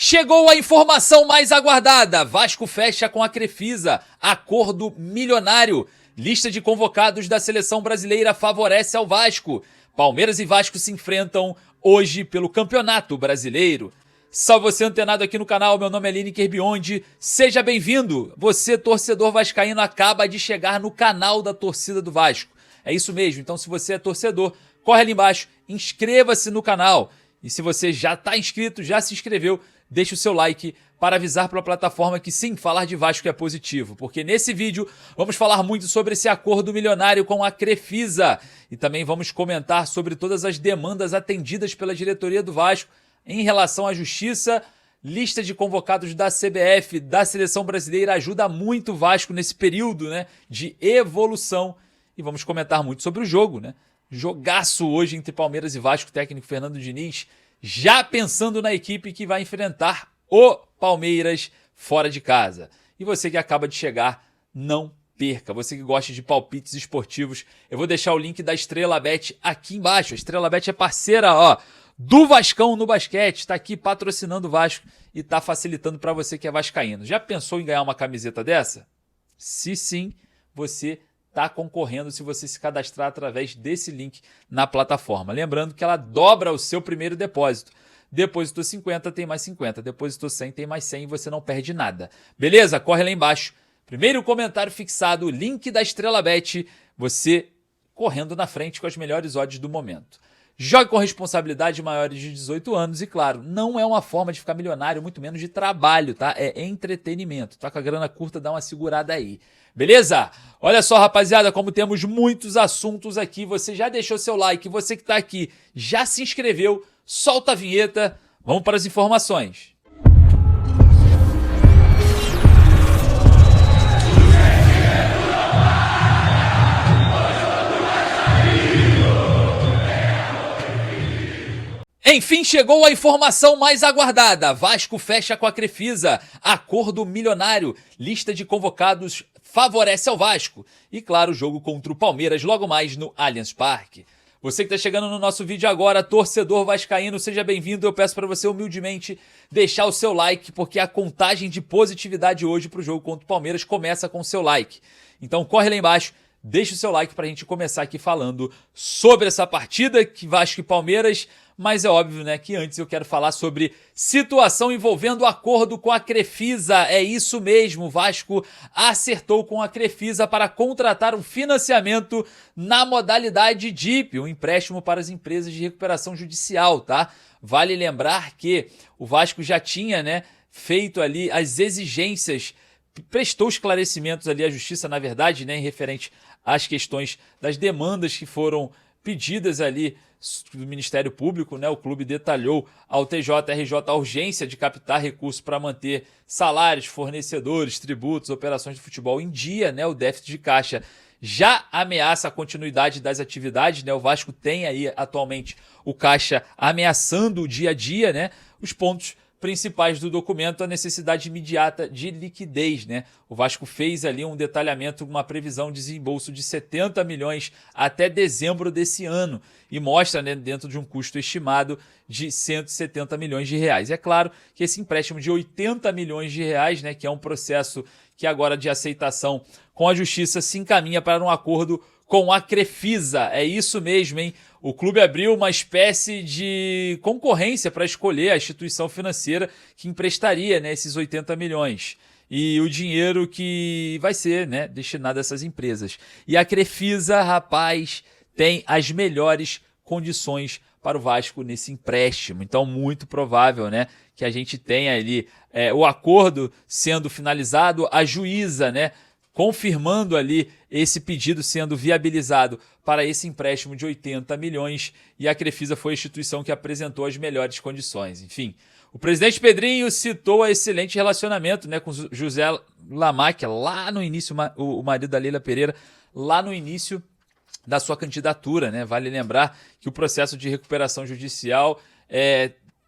Chegou a informação mais aguardada. Vasco fecha com a Crefisa. Acordo milionário. Lista de convocados da seleção brasileira favorece ao Vasco. Palmeiras e Vasco se enfrentam hoje pelo Campeonato Brasileiro. Salve você antenado aqui no canal, meu nome é Lineker Biondi, seja bem-vindo. Você, torcedor vascaíno, acaba de chegar no canal da torcida do Vasco. É isso mesmo, então se você é torcedor, corre ali embaixo, inscreva-se no canal. E se você já está inscrito, já se inscreveu, deixa o seu like para avisar para a plataforma que sim, falar de Vasco é positivo. Porque nesse vídeo vamos falar muito sobre esse acordo milionário com a Crefisa. E também vamos comentar sobre todas as demandas atendidas pela diretoria do Vasco em relação à justiça. Lista de convocados da CBF, da seleção brasileira, ajuda muito o Vasco nesse período, né, de evolução. E vamos comentar muito sobre o jogo, né? Jogaço hoje entre Palmeiras e Vasco, técnico Fernando Diniz, já pensando na equipe que vai enfrentar o Palmeiras fora de casa. E você que acaba de chegar, não perca. Você que gosta de palpites esportivos, eu vou deixar o link da Estrela Bet aqui embaixo. A Estrela Bet é parceira, do Vascão no basquete, está aqui patrocinando o Vasco e está facilitando para você que é vascaíno. Já pensou em ganhar uma camiseta dessa? Se sim, você está concorrendo se você se cadastrar através desse link na plataforma. Lembrando que ela dobra o seu primeiro depósito. Depositou 50, tem mais 50. Depositou 100, tem mais 100 e você não perde nada. Beleza? Corre lá embaixo. Primeiro comentário fixado, link da Estrela Bet. Você correndo na frente com as melhores odds do momento. Jogue com responsabilidade, maiores de 18 anos e, claro, não é uma forma de ficar milionário, muito menos de trabalho, tá? É entretenimento. Tá com a grana curta, dá uma segurada aí. Beleza? Olha só, rapaziada, como temos muitos assuntos aqui. Você já deixou seu like, você que tá aqui já se inscreveu, solta a vinheta, vamos para as informações. Enfim, chegou a informação mais aguardada. Vasco fecha com a Crefisa. Acordo milionário. Lista de convocados favorece ao Vasco. E claro, jogo contra o Palmeiras logo mais no Allianz Parque. Você que está chegando no nosso vídeo agora, torcedor vascaíno, seja bem-vindo. Eu peço para você humildemente deixar o seu like, porque a contagem de positividade hoje para o jogo contra o Palmeiras começa com o seu like. Então corre lá embaixo. Deixa o seu like para a gente começar aqui falando sobre essa partida, que Vasco e Palmeiras, mas é óbvio, né, que antes eu quero falar sobre situação envolvendo o acordo com a Crefisa. É isso mesmo, o Vasco acertou com a Crefisa para contratar um financiamento na modalidade DIP, um empréstimo para as empresas de recuperação judicial, tá? Vale lembrar que o Vasco já tinha, né, feito ali as exigências, prestou esclarecimentos ali à justiça, na verdade, né, em referente às questões das demandas que foram pedidas ali do Ministério Público, né? O clube detalhou ao TJRJ a urgência de captar recursos para manter salários, fornecedores, tributos, operações de futebol em dia, né? O déficit de caixa já ameaça a continuidade das atividades, né? O Vasco tem aí atualmente o caixa ameaçando o dia a dia, né? Os pontos principais do documento, a necessidade imediata de liquidez, né? O Vasco fez ali um detalhamento, uma previsão de desembolso de 70 milhões até dezembro desse ano e mostra, né, dentro de um custo estimado de 170 milhões de reais. É claro que esse empréstimo de 80 milhões de reais, né, que é um processo que agora de aceitação com a justiça se encaminha para um acordo com a Crefisa. É isso mesmo, hein? O clube abriu uma espécie de concorrência para escolher a instituição financeira que emprestaria, né, esses 80 milhões. E o dinheiro que vai ser, né, destinado a essas empresas. E a Crefisa, rapaz, tem as melhores condições para o Vasco nesse empréstimo. Então, muito provável, né, que a gente tenha ali o acordo sendo finalizado, a juíza, né, confirmando ali esse pedido sendo viabilizado para esse empréstimo de 80 milhões e a Crefisa foi a instituição que apresentou as melhores condições. Enfim, o presidente Pedrinho citou a excelente relacionamento, né, com José Lamáquia lá no início, o marido da Leila Pereira, lá no início da sua candidatura, né? Vale lembrar que o processo de recuperação judicial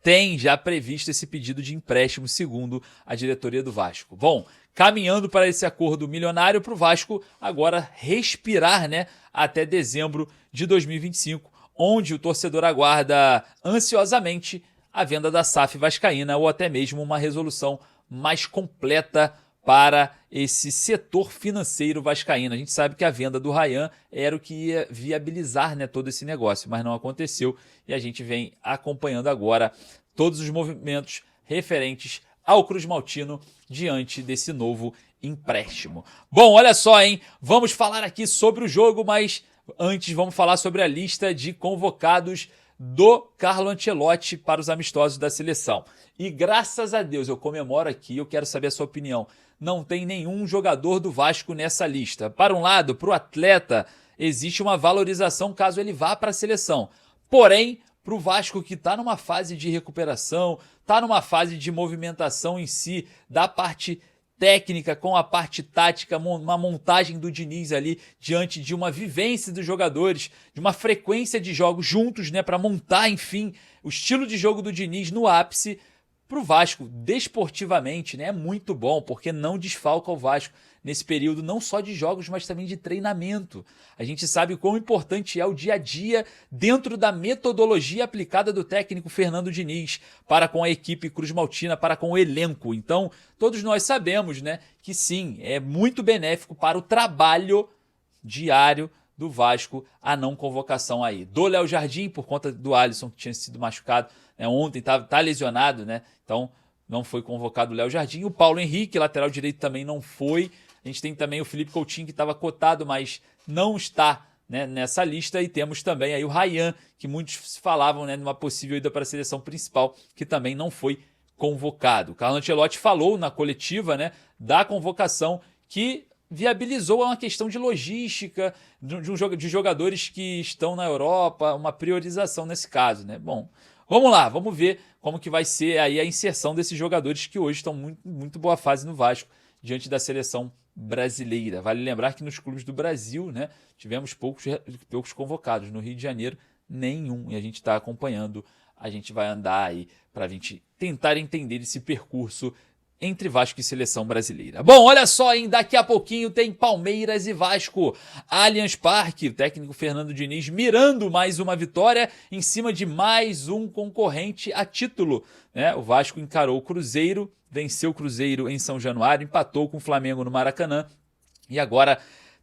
tem já previsto esse pedido de empréstimo, segundo a diretoria do Vasco. Bom, caminhando para esse acordo milionário para o Vasco agora respirar, né, até dezembro de 2025, onde o torcedor aguarda ansiosamente a venda da SAF vascaína ou até mesmo uma resolução mais completa para esse setor financeiro vascaíno. A gente sabe que a venda do Ryan era o que ia viabilizar, né, todo esse negócio, mas não aconteceu e a gente vem acompanhando agora todos os movimentos referentes ao Cruz Maltino diante desse novo empréstimo. Bom, olha só, hein? Vamos falar aqui sobre o jogo, mas antes vamos falar sobre a lista de convocados do Carlo Ancelotti para os amistosos da seleção. E graças a Deus, eu comemoro aqui, eu quero saber a sua opinião. Não tem nenhum jogador do Vasco nessa lista. Para um lado, para o atleta, existe uma valorização caso ele vá para a seleção. Porém, para o Vasco que está numa fase de recuperação, está numa fase de movimentação em si, da parte técnica com a parte tática, uma montagem do Diniz ali diante de uma vivência dos jogadores, de uma frequência de jogos juntos, né, para montar, enfim, o estilo de jogo do Diniz no ápice. Para o Vasco, desportivamente, né, é muito bom, porque não desfalca o Vasco nesse período, não só de jogos, mas também de treinamento. A gente sabe o quão importante é o dia a dia dentro da metodologia aplicada do técnico Fernando Diniz para com a equipe Cruz Maltina, para com o elenco. Então, todos nós sabemos, né, que sim, é muito benéfico para o trabalho diário do Vasco a não convocação aí do Léo Jardim, por conta do Alisson, que tinha sido machucado, né, ontem, tá lesionado, né? Então não foi convocado o Léo Jardim. O Paulo Henrique, lateral direito, também não foi. A gente tem também o Felipe Coutinho, que estava cotado, mas não está, né, nessa lista. E temos também aí o Ryan, que muitos falavam, né, numa possível ida para a seleção principal, que também não foi convocado. O Carlo Ancelotti falou na coletiva, né, da convocação que viabilizou uma questão de logística de jogadores que estão na Europa, uma priorização nesse caso, né? Bom, vamos lá, vamos ver como que vai ser aí a inserção desses jogadores que hoje estão muito boa fase no Vasco diante da seleção brasileira. Vale lembrar que nos clubes do Brasil, né, tivemos poucos convocados. No Rio de Janeiro, nenhum. E a gente está acompanhando, a gente vai andar aí para a gente tentar entender esse percurso entre Vasco e seleção brasileira. Bom, olha só, hein? Daqui a pouquinho tem Palmeiras e Vasco. Allianz Parque, o técnico Fernando Diniz mirando mais uma vitória em cima de mais um concorrente a título, né? O Vasco encarou o Cruzeiro, venceu o Cruzeiro em São Januário, empatou com o Flamengo no Maracanã e agora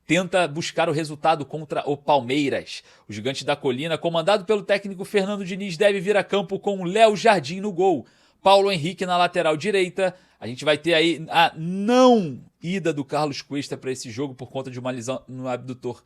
tenta buscar o resultado contra o Palmeiras. O Gigante da Colina, comandado pelo técnico Fernando Diniz, deve vir a campo com o Léo Jardim no gol, Paulo Henrique na lateral direita. A gente vai ter aí a não ida do Carlos Cuesta para esse jogo por conta de uma lesão no abdutor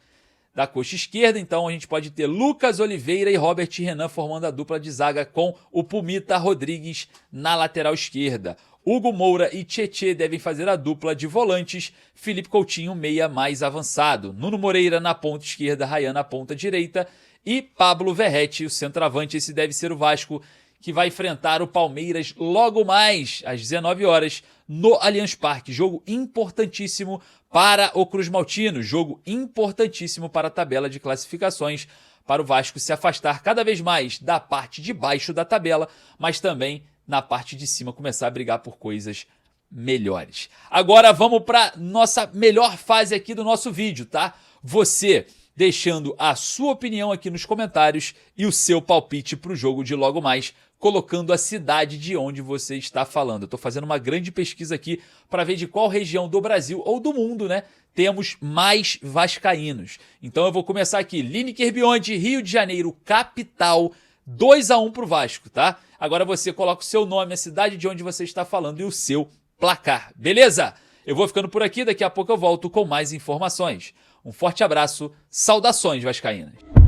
da coxa esquerda. Então a gente pode ter Lucas Oliveira e Robert Renan formando a dupla de zaga com o Pumita Rodrigues na lateral esquerda. Hugo Moura e Tietê devem fazer a dupla de volantes, Felipe Coutinho meia mais avançado, Nuno Moreira na ponta esquerda, Ryan na ponta direita e Pablo Verratti, o centroavante. Esse deve ser o Vasco, que vai enfrentar o Palmeiras logo mais às 19 horas no Allianz Parque. Jogo importantíssimo para o Cruz Maltino, jogo importantíssimo para a tabela de classificações, para o Vasco se afastar cada vez mais da parte de baixo da tabela, mas também na parte de cima começar a brigar por coisas melhores. Agora vamos para nossa melhor fase aqui do nosso vídeo, tá? Você deixando a sua opinião aqui nos comentários e o seu palpite para o jogo de logo mais, colocando a cidade de onde você está falando. Eu estou fazendo uma grande pesquisa aqui para ver de qual região do Brasil ou do mundo, né, temos mais vascaínos. Então eu vou começar aqui. Lineker Beyond, Rio de Janeiro, capital, 2-1 para o Vasco, tá? Agora você coloca o seu nome, a cidade de onde você está falando e o seu placar, beleza? Eu vou ficando por aqui, daqui a pouco eu volto com mais informações. Um forte abraço, saudações vascaínas.